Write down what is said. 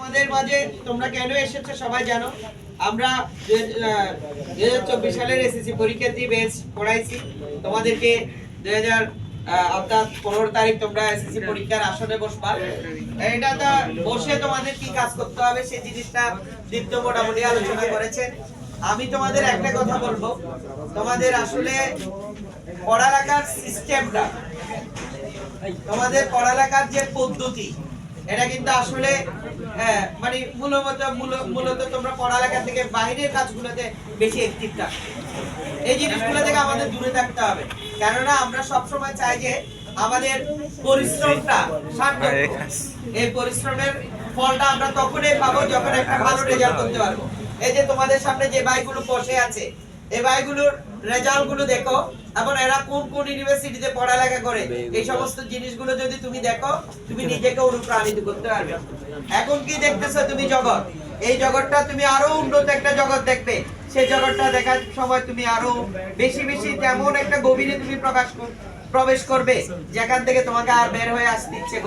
আমাদের মাঝে তোমরা কেন এসেছো সবাই জানো। আমরা 2024 সালের এসএসসি পরীক্ষার্থী ব্যাচ পড়াইছি তোমাদেরকে। 2000 অর্থাৎ 15 তারিখ তোমরা এসএসসি পরীক্ষার আসনে বসবা। এটাতে বসে তোমাদের কি কাজ করতে হবে সেই জিনিসটা দীপ্ত মোটামুটি আলোচনা করেছেন। আমি তোমাদের একটা কথা বলবো, তোমাদের আসলে পড়ালেখার সিস্টেমটা, তোমাদের পড়ালেখার যে পদ্ধতি, এটা কিন্তু আসলে মানে মূলত তোমরা পড়ালেখা থেকে বাইরের কাজগুলোতে বেশি অ্যাক্টিভ থাকো। এই জিনিসগুলো থেকে আমাদের দূরে থাকতে হবে, কেননা আমরা সবসময় চাই যে আমাদের পরিশ্রমটা সার্থক। এই পরিশ্রমের ফলটা আমরা তখনই পাবো যখন একটা ভালো রেজাল্ট করতে পারবো। এই যে তোমাদের সামনে যে ভাইগুলো বসে আছে, এই ভাইগুলোর রেজাল্ট গুলো দেখো এবং এরা কোন কোন ইউনিভার্সিটিতে পড়ালেখা করে, এই সমস্ত জিনিসগুলো যদি তুমি দেখো, তুমি নিজেকে অনুপ্রাণিত করতে পারবে। এখন কি দেখতেছো তুমি জগৎ, এই জগৎটা তুমি আরো উন্নত একটা জগৎ দেখবে। সেই জগৎটা দেখার সময় তুমি আরো বেশি বেশি তেমন একটা গভীরে তুমি প্রবেশ করবে, যেখান থেকে তোমাকে আর বের হয়ে আসতে ইচ্ছে করবে।